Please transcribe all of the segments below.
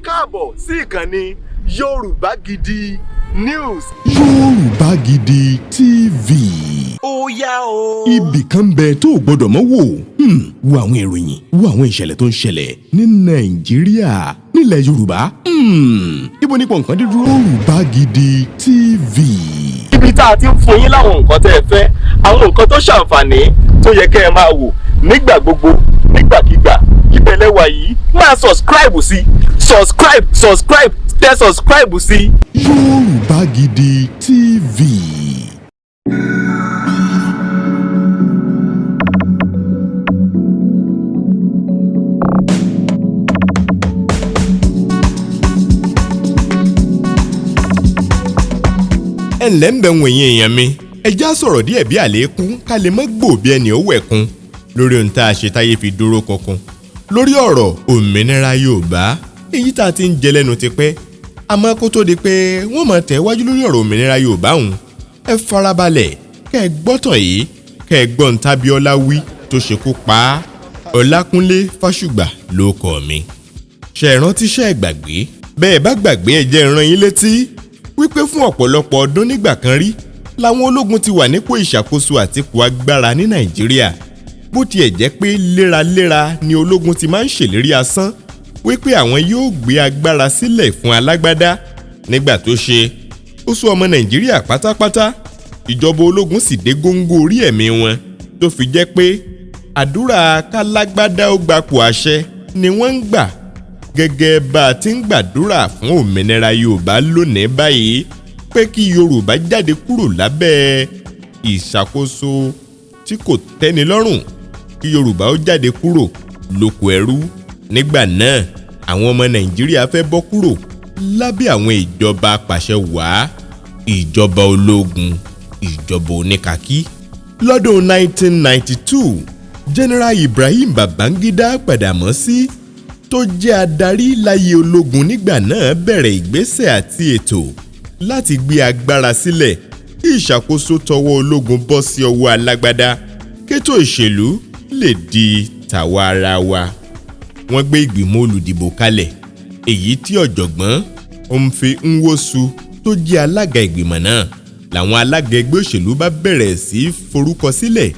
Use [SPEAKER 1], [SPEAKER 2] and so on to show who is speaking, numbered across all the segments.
[SPEAKER 1] káàbọ̀ sí ìkànnì Yorùbá Gidi News.
[SPEAKER 2] Yorùbá Gidi TV.
[SPEAKER 1] Ó yá o.
[SPEAKER 2] Ibì kan bẹ tó gbọdọ̀ mọ́ wò. Wo àwọn ìròyìn, wo àwọn ìṣẹ̀lẹ̀ tó ń ṣẹlẹ̀ ní Nàìjíríà, nílẹ̀ Yorùbá. Ibo nípa nǹkan dídúró. Yorùbá Gidi TV.
[SPEAKER 1] Ibi tá a ti ń fún yín láwọn nǹkan tẹ́ ẹ fẹ́, àwọn nǹkan tó ṣàǹfààní tó yẹ kẹ́ ẹ máa wò nígbà gbogbo, nígbàkigbà. Ìbẹ̀lẹ̀ wà yìí máa subscribe sí, tẹ subscribe sí.
[SPEAKER 2] Yorùbá Gidi TV.
[SPEAKER 3] ẹnlẹ́ ń bẹ̀ wọ̀nyí èèyàn mi ẹjá sọ̀rọ̀ díẹ̀ bí àlékún ká lè mọ́ gbòòbí ẹni ó wẹ̀kún lórí ohun tá a ṣe táyé fi dúró kankan lórí ọ̀rọ̀ òmìnira Yorùbá èyí tá a ti ń jẹ lẹ́nu tipẹ́ àmọ́ kó tó di pé wọ́n máa tẹ̀ wájú lórí ọ̀rọ̀ òmìnira Yorùbá ọ̀hún ẹ farabalẹ̀ kẹ́ ẹ gbọ́tàn yìí kẹ́ ẹ gbọ́n t'Abiola wí tó ṣekú pa á. Ọlákúnlé Fásùgbà ló kọ mi. ṣe é rántí ṣe é gbàgbé bẹ́ẹ̀ bá gbàgbé ẹ jẹ́ rán yín létí wípé fún ọ̀pọ̀lọpọ̀ ọdún nígbà kan rí làwọn ológun ti wà nípò ìṣàkóso àtipò agbára ní Nàìjíríà bó tiẹ̀ jẹ́ pé léraléra ni ológun ti máa ń ṣèlérí asán wípé àwọn yóò gbé agbára sílẹ̀ fún alágbádá nígbà tó ṣe ó sún ọmọ Nàìjíríà pátápátá ìjọba ológun sì dé góńgó orí ẹ̀mí wọn tó fi jẹ́ pé àdúrà kálágbádá ó gbapò àṣẹ ni wọ́n ń gbà gẹ́gẹ́ bá a ti ń gbàdúrà fún òmìnira Yorùbá lónìí báyìí pé kí Yorùbá jáde kúrò lábẹ́ ìṣàkóso tí kò tẹ́ni lọ́rùn kí Yorùbá ó jáde kúrò lóko ẹrú nígbà náà àwọn ọmọ Nàìjíríà fẹ́ bọ́ kúrò lábẹ́ àwọn ìjọba apàṣẹwàá ìjọba ológun ìjọba oníkàkí. lọ́dún 1992 General Ibrahim Babangida Badamasi tó jẹ́ adarí láyé ológun nígbà náà bẹ̀rẹ̀ ìgbésẹ̀ àti ètò láti gbé agbára sílẹ̀ kí ìṣàkóso tọwọ́ ológun bọ́ sí ọwọ́ alágbádá kétò ìṣèlú lè di tàwa ara wa. wọ́n gbé ìgbìmọ̀ olùdìbò kalẹ̀ èyí tí ọ̀jọ̀gbọ́n Omfe Nwosu tó jẹ́ alága ìgbìmọ̀ náà làwọn alága ẹgbẹ́ òṣèlú bá bẹ̀rẹ̀ sí forúkọ sílẹ̀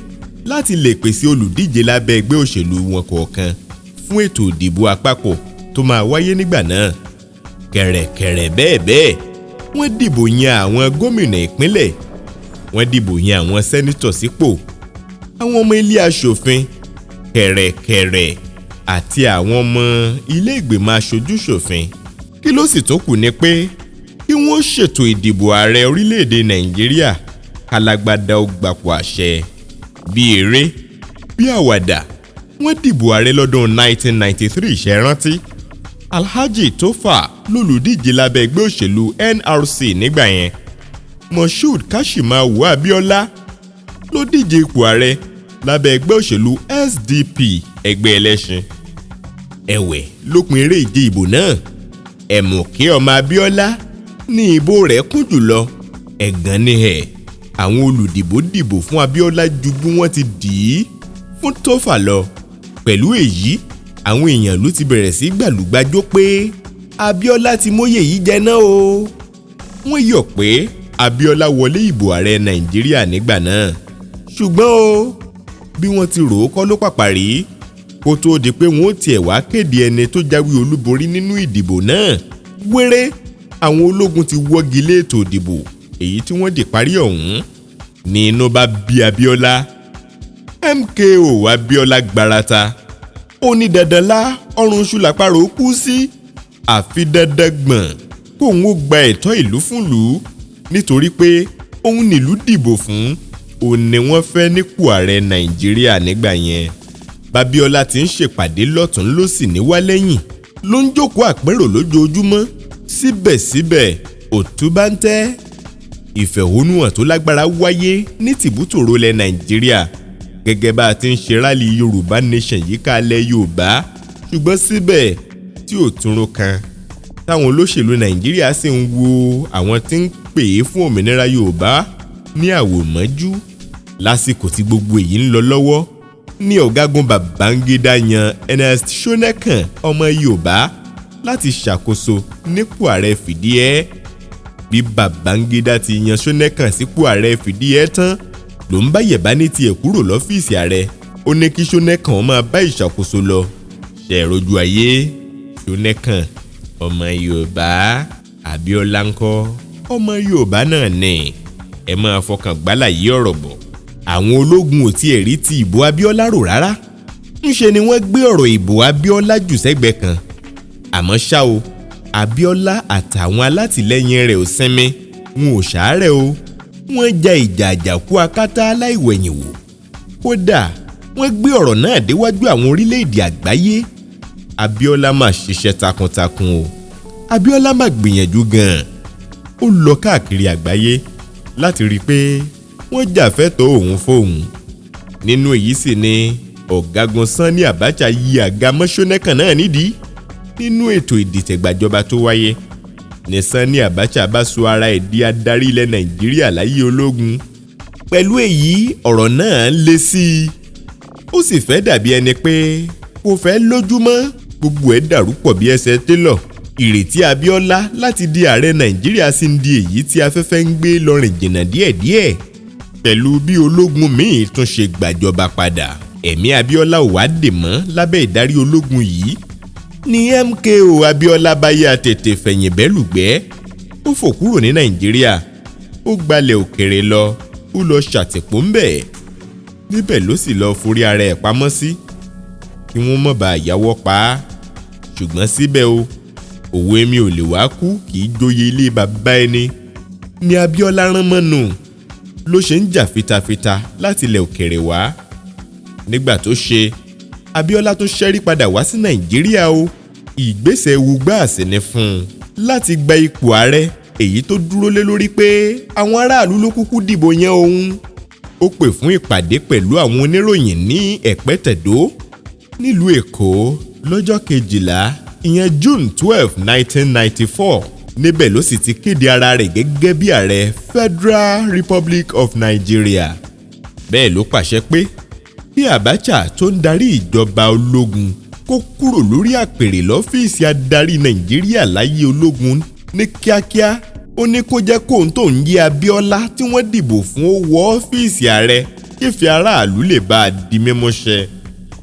[SPEAKER 3] láti lè pèsè olùdíje lábẹ́ ẹgbẹ́ òṣèlú wọn kọ̀ọ̀kan fún ètò ìdìbò àpapọ̀ tó máa wáyé nígbà náà. kẹ̀rẹ̀kẹ̀rẹ̀ bẹ́ẹ̀ wọ́n dìbò yan àwọn gómìnà ìpínlẹ̀ wọ́n dìbò yan àwọn sẹ́nítọ̀ sípò àwọn ọmọ ilé aṣòfin kẹ̀rẹ̀kẹ̀rẹ̀ àti àwọn ọmọ ilé ìgbìmọ̀ aṣojú-ṣòfin. kí ló sì tó kù ni pé kí wọ́n ṣètò ìdìbò ààrẹ orílẹ̀-èdè Nàìjíríà kálágbádá ó gbapò àṣẹ. bí eré bí àwàdà wọ́n dìbò ààrẹ lọ́dún 1993 ṣe rántí. Alhaji Tofa lólùdíje lábẹ́ ẹgbẹ́ òṣèlú NRC nígbà yẹn. Moshood Kashimawo Abiola ló díje ipò ààrẹ lábẹ́ ẹgbẹ́ òṣèlú SDP ẹgbẹ́ ẹlẹ́ṣin. ẹ̀wẹ̀ lópin eré ìje ìbò náà M.K.O ọmọ Abiola ní ìbò rẹ̀ kún jùlọ. ẹ̀gàn ni àwọn olùdìbò dìbò fún Abiola ju bí wọ́n ti dì í fún Tofa lọ. pẹ̀lú èyí àwọn èèyàn ló ti bẹ̀rẹ̀ sí gbàlúgbàjó pé Abiola ti móyè yìí jẹ náà o. wọ́n yọ̀ pé Abiola wọlé ìbò ààrẹ Nàìjíríà nígbà náà. ṣùgbọ́n o bí wọ́n ti rò ó kọ́ ló pàpà rí kó tóó di pé wọ́n ó tiẹ̀ wá kéde ẹni tó jáwé olúborí nínú ìdìbò náà. wéré àwọn ológun ti wọ́gi lé ètò ìdìbò èyí tí wọ́n dì parí ọ̀hún ní inú bá bí Abiola. M.K.O Abiola gbarata ó ní dandan lá ọrùn ṣùlàpàrọ̀ kú sí àfi dandan gbọ̀n kóun ó gba ẹ̀tọ́ ìlú fúnlùú nítorí pé òun nílùú dìbò fún òun ni wọ́n fẹ́ nípò ààrẹ Nàìjíríà nígbà yẹn. Babiola ti ń ṣèpàdé lọ́tún lósì níwálẹ́yìn ló ń jókòó àpérò lójoojúmọ́ síbẹ̀síbẹ̀ òtúbá ń tẹ́. ìfẹ̀hónúhàn tó lágbára wáyé ní tìbútòrò ilẹ̀ Nàìjíríà gẹ́gẹ́ bá a ti ń ṣe rálì Yorùbá Nation yíká ilẹ̀ Yorùbá ṣùgbọ́n síbẹ̀ tí ò túnrún kan táwọn olóṣèlú Nàìjíríà sì ń wo àwọn tí ń pè é fún òmìnira Yorùbá ní àwòmọ́jú. lásìkò tí gbogbo èyí ń lọ lọ́wọ́ ní ọ̀gágun Babangida yan Ernest Shonekan ọmọ Yorùbá láti ṣàkóso nípò ààrẹ fìdíhẹ́. Bí Babangida ti yan Ṣónẹ́kàn sípò ààrẹ fìdíhẹ́ tán ló ń bá Yẹ̀bání tiẹ̀ kúrò lọ́fíìsì ààrẹ. Ó ní kí Ṣónẹ́kàn máa bá ìṣàkóso lọ. Ṣe ìrojú ayé Ṣónẹ́kàn ọmọ Yorùbá, Abiola ńkọ́ ọmọ Yorùbá náà ni. Ẹ máa fọkàn gbálàyé ọ̀rọ̀ bọ̀. Àwọn ológun ò tiẹ̀ rí ti ìbò Abiola rò rárá. Ńṣe ni wọ́n gbé ọ̀rọ̀ ìbò Abiola jù sẹ́gbẹ̀ẹ́ kan. Àmọ́ ṣá o, Abiola àtàwọn alátìlẹ́yìn rẹ̀ ò sinmi, wọn ò ṣàárẹ̀ o. Wọ́n ja ìjà àjàkú akátá aláìwẹ̀yìn wò. Kódà wọ́n gbé ọ̀rọ̀ náà déwájú àwọn orílẹ̀-èdè àgbáyé. Abiola mà ṣiṣẹ́ takuntakun o. Abiola mà gbìyànjú gan-an. Ó lọ káàkiri àgbáyé láti rí i pé wọ́n jàfẹ́tọ̀ọ́ òun fóun. Nínú èyí sì ni Ọ̀gágun Sani Abacha yí àga mọ́ Ṣónẹ́kàn náà nídìí. Nínú ètò ìdìtẹ̀gbàjọba tó wáyé ní Sani Abacha bá sọ ara ẹ̀ di adarí ilẹ̀ Nàìjíríà láyé ológun. Pẹ̀lú èyí ọ̀rọ̀ náà ń le sí i. Ó sì fẹ́ dàbí ẹni pé kò fẹ́ lójúmọ́. Gbogbo ẹ̀ dàrú pọ̀ bí ẹsẹ̀ télọ̀. Ìrètí Abiola láti di ààrẹ Nàìjíríà sì ń di èyí tí afẹ́fẹ́ ń gbé lọ rìn jìnnà díẹ̀díẹ̀. Pẹ̀lú bí ológun míì tún ṣe gbàjọba padà, ẹ̀mí Abiola ò wá dè mọ́ lábẹ́ ìdarí ológun yìí. Ní M.K.O Abiola bá yá tètè fẹ̀yìn bẹ́lùgbẹ́. Ó fò kúrò ní Nàìjíríà. Ó gbalẹ̀ òkèrè lọ. Ó lọ ṣàtìpó ń bẹ̀. Níbẹ̀ ló sì lọ forí ara ẹ̀ pamọ́ sí kí wọ́n má bàa yáwọ́ pa á. Ṣùgbọ́n síbẹ̀ o, òwe mi ò lè wá kú kì í joyè ilé bàbá ẹni. Ní Abiola rán mọ́nù ló ṣe ń jà fitafita láti ilẹ̀ òkèrè wá. Nígbà tó ṣe, Abiola tó ṣẹ́rí padà wá sí Nàìjíríà o. Ìgbésẹ̀ ewu gbáàsì ni fún un láti gba ipò ààrẹ, èyí tó dúró lé lórí pé àwọn aráàlú ló kúkú dìbò yẹn òun. Ó pè fún ìpàdé pẹ̀lú àwọn oníròyìn ní Ẹ̀pẹ́tẹ̀dó nílùú Èkó lọ́jọ́ 12 ìyẹn June 12, 1994. Níbẹ̀ ló sì ti kéde ara rẹ̀ gẹ́gẹ́ bí ààrẹ Federal Republic of Nigeria. Bẹ́ẹ̀ ló pàṣẹ pé kí Abacha tó ń darí ìjọba ológun kó kúrò lórí àpèrè lọ́fíìsì adarí Nàìjíríà láyé ológun ní kíákíá. Ó ní kó jẹ́ kóun tó ń yé Abiola tí wọ́n dìbò fún ó wọ ọ́fíìsì ààrẹ kífẹ́ aráàlú lè bá a di mímúṣẹ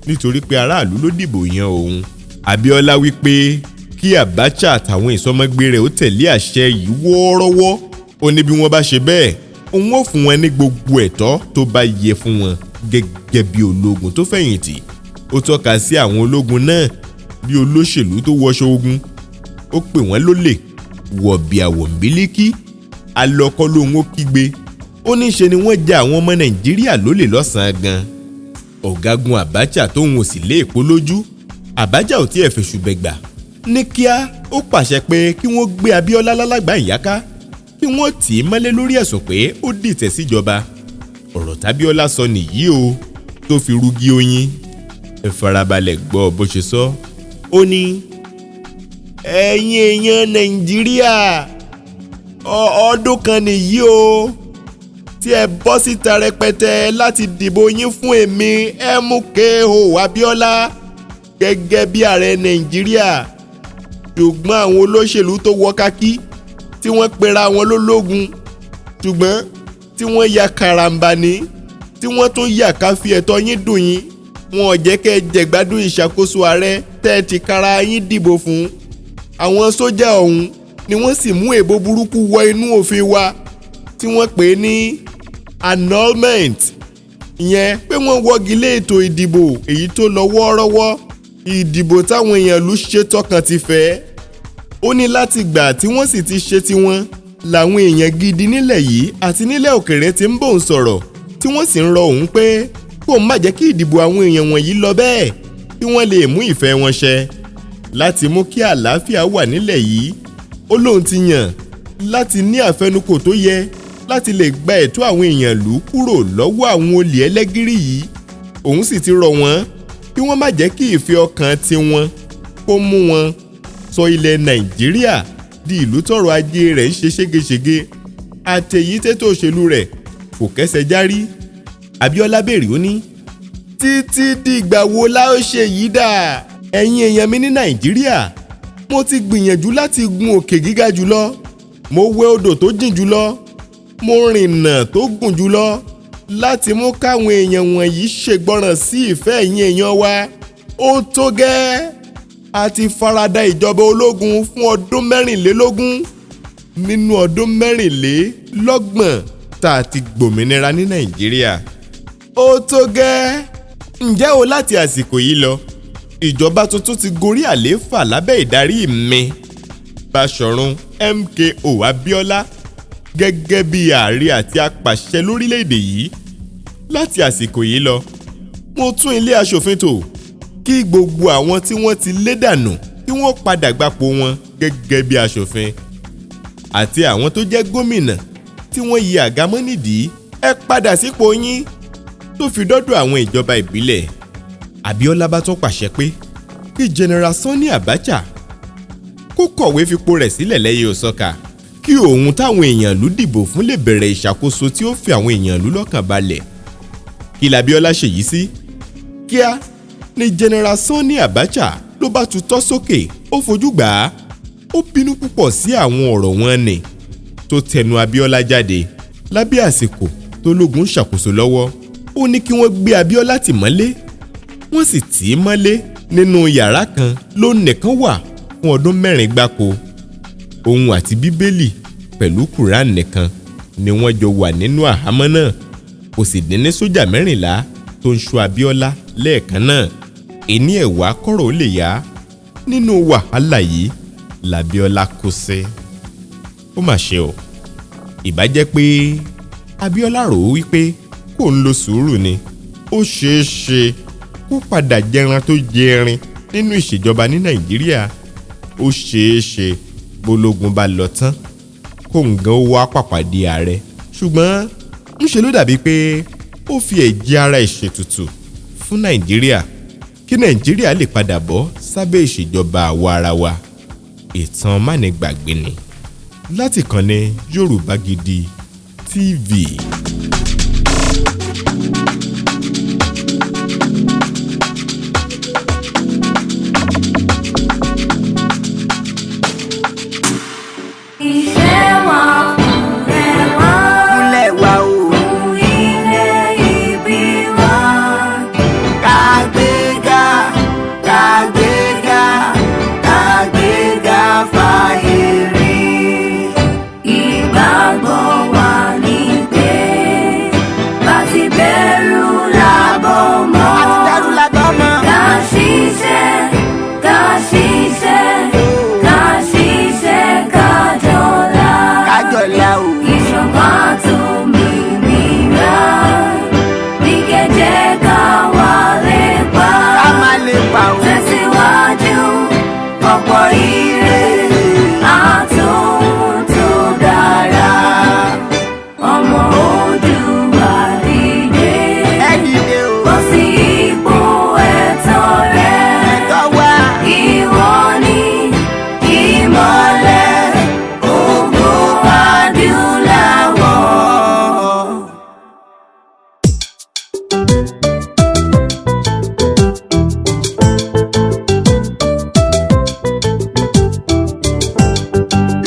[SPEAKER 3] nítorí pé aráàlú ló dìbò yan òun. Abiola wí pé kí Abacha àtàwọn ìsọmọgbé rẹ̀ ó tẹ̀lé àṣẹ yìí wọ́ọ́rọ́wọ́. Ó ní bí wọ́n bá ṣe bẹ́ẹ̀, òun ó fún wọn ní gbogbo ẹ̀tọ́ tó bá yẹ fún wọn gẹ́gẹ́ bí ológun tó fẹ̀yìntì. Ó tọ́ka sí àwọn ológun náà bí olóṣèlú tó wọṣọ ogun. Ó pè wọ́n lólè, wọ̀bìàwọ̀nbílíkì, alọ́kọ́ lóhun ó kígbe. Ó ní ṣe ni wọ́n ja àwọn ọmọ Nàìjíríà lólè lọ́sàn-án gan. Ọ̀gágun Abacha tóun ò sì lé èpo lójú. Abacha ò tiẹ̀ fèṣù bẹ̀gbà. Ní kíá ó pàṣẹ pé kí wọ́n gbé Abiola lálàgbà ìyáká, kí wọ́n tì í mọ́lé lórí ẹ̀sùn pé ó dìtẹ̀ síjọba. Ọ̀rọ̀ t'Abiola sọ nìyí o tó fi rúgí oyin. Ẹ farabalẹ̀ gbọ́ bó ṣe sọ. Ó ní ẹ̀yin èèyàn Nàìjíríà, ọdún kan nìyí o tí ẹ bọ́ síta rẹpẹtẹ láti dìbò yín fún èmi M.K.O Abiola gẹ́gẹ́ bí ààrẹ Nàìjíríà. Ṣùgbọ́n àwọn olóṣèlú tó wọ kákí tí wọ́n pera wọn lólógun, ṣùgbọ́n tí wọ́n ya karambani, tí wọ́n tún yà ká fi ẹ̀tọ́ yín dùn yín, wọn ò jẹ́ kẹ́ ẹ jẹ̀gbádùn ìṣàkóso ààrẹ tẹ́ ẹ ti kára yín dìbò fún. Àwọn sójà ọ̀hún ni wọ́n sì mú èbó burúkú wọ inú òfin wa tí wọ́n pè é ní annulment. Ìyẹn pé wọ́n wọ́gi lé ètò ìdìbò èyí tó lọ wọ́ọ́rọ́wọ́, ìdìbò táwọn èèyàn lù ṣe tọkàn ti fẹ́. Ó ní láti gbà tí wọ́n sì ti ṣe tiwọn làwọn èèyàn gidi nílẹ̀ yìí àti nílẹ̀ òkèrè ti ń bò ń sọ̀rọ̀ tí wọ́n sì ń rọ òun pé kó má jẹ́ kí ìdìbò àwọn èèyàn wọ̀nyí lọ bẹ́ẹ̀ kí wọ́n lè mú ìfẹ́ wọn ṣẹ láti mú kí àlàáfíà wà nílẹ̀ yìí. Ó lóun ti yàn láti ní àfẹnukò tó yẹ láti lè gba ẹ̀tọ́ àwọn èèyàn lù kúrò lọ́wọ́ àwọn olè ẹlẹ́gìrì yìí. Òun sì ti rọ̀ wọ́n kí wọ́n má jẹ́ kí ìfẹ́ ọkàn tiwọn kó mú wọn sọ ilẹ̀ Nàìjíríà di ìlú tọ́rọ̀ ajé rẹ̀ ń ṣe ségesège àtèyí tètò òṣèlú rẹ̀ kò kẹ́sẹ̀ járí. Abiola béèrè ó ní títí dìgbà wo la ó ṣe yìí dà ẹ̀yin èèyàn mi ní Nàìjíríà. mo ti gbìyànjú láti gun òkè gíga jùlọ, mo wẹ odò tó jìn jùlọ, mo rìnnà tó gùn jùlọ láti mú káwọn èèyàn wọ̀nyí ṣègbọràn sí ìfẹ́ ẹ̀yin èèyàn wa. Ó tó gẹ́, a ti farada ìjọba ológun fún ọdún 24 nínú ọdún 24 tá a ti gbòmìnira ní Nàìjíríà. Ó tó gẹ́. Ǹjẹ́ o láti àsìkò yìí lọ, ìjọba tuntun ti gorí àlééfà lábẹ́ ìdarí mi, Báṣọ̀run M.K.O Abiola, gẹ́gẹ́ bí ààrẹ àti apàṣẹ lórílẹ̀‐èdè yìí. Láti àsìkò yìí lọ, mo tún ilé aṣòfin tò kí gbogbo àwọn tí wọ́n ti lé dànù kí wọ́n padà gbapò wọn gẹ́gẹ́ bí aṣòfin. Àti àwọn tó jẹ́ gómìnà tí wọ́n yí àga mọ́ nídìí, ẹ padà sípò yín. Tó fi dọ́dọ̀ àwọn ìjọba ìbílẹ̀, Abiola bá tún pàṣẹ pé kí General Sani Abacha kó kọ̀wé fipò rẹ̀ sílẹ̀ lẹ́yẹ òsọ́ka kí òun táwọn èèyàn ìlú dìbò fún lè bẹ̀rẹ̀ ìṣàkóso tí ó fi àwọn èèyàn ìlú lọ́kàn balẹ̀. Kí l'Abiola ṣèyí sí? Kíá ni General Sani Abacha ló bá tutọ́ sókè, ó fojú gbà á. Ó bínú púpọ̀ sí àwọn ọ̀rọ̀ wọn nì tó tẹnu Abiola jáde lábẹ́ àsìkò tó lógun ṣàkóso lọ́wọ́. Ó ní kí wọ́n gbé Abiola tì mọ́lé, wọ́n sì tì í mọ́lé nínú yàrá kan ló nìkan wà fún ọdún 4 gbáko. Òun àti Bíbélì pẹ̀lú Quran nìkan ni wọ́n jọ wà nínú àhámọ́ náà. Kò sì dín ní sójà 14 tó ń ṣọ́ Abiola lẹ́ẹ̀kan náà. Ẹni ẹ̀wà kọ́rọ̀ ó lè yá. Nínú wàhálà yìí l'Abiola kó sí. Ó mà ṣe o. Ìbá jẹ́ pé Abiola rò ó wípé kò ń lo sùúrù ni, ó ṣeé ṣe kó padà jẹran tó jẹrin nínú ìṣèjọba ní Nàìjíríà. Ó ṣeé ṣe bólógun bá lọ tán kó nǹkan ó wá pàpàdé ààrẹ. Ṣùgbọ́n ńṣe ló dàbí pé ó fi ẹ̀jẹ̀ ara ìṣètùtù fún Nàìjíríà kí Nàìjíríà lè padà bọ́ sábẹ́ ìṣèjọba àwa ara wa. Ìtàn mánigbàgbé ni láti ìkànnì Yorùbá Gidi TV.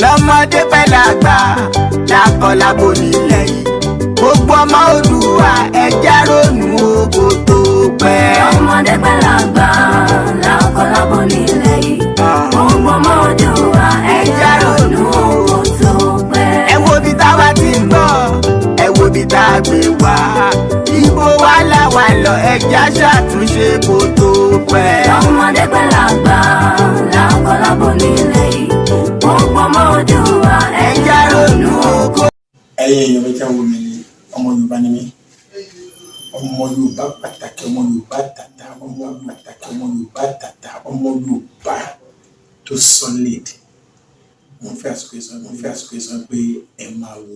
[SPEAKER 4] Lọ́mọdé pẹ́ lágbà lákọlábo nílẹ̀ yìí, gbogbo ọmọ Oòduà ẹja ronú oko tó pẹ́.
[SPEAKER 5] Lọ́mọdé pẹ́ lágbà lákọlábo nílẹ̀ yìí, gbogbo ọmọ Oòduà ẹja ronú oko tó pẹ́.
[SPEAKER 4] Ẹ wo bí táwa ti ń bọ̀, ẹ wo bí tá a gbé wá, ibo wa làwa lọ ẹja ṣàtúnṣe kó tó pẹ́.
[SPEAKER 5] Lọ́mọdé pẹ́ lágbà lákọlábo nílẹ̀ yìí, gbogbo ọmọ Oòduà ẹja ronú oko.
[SPEAKER 6] Ẹ̀yin èèyàn mi tẹ́ ń wò mí ní ọmọ Yorùbá ni mí, ọmọ Yorùbá pàtàkì, ọmọ Yorùbá tàtà, ọmọ pàtàkì, ọmọ Yorùbá tàtà, ọmọ Yorùbá tó solid. Mo fẹ́ àsìkò ìsọ pé ẹ máa wo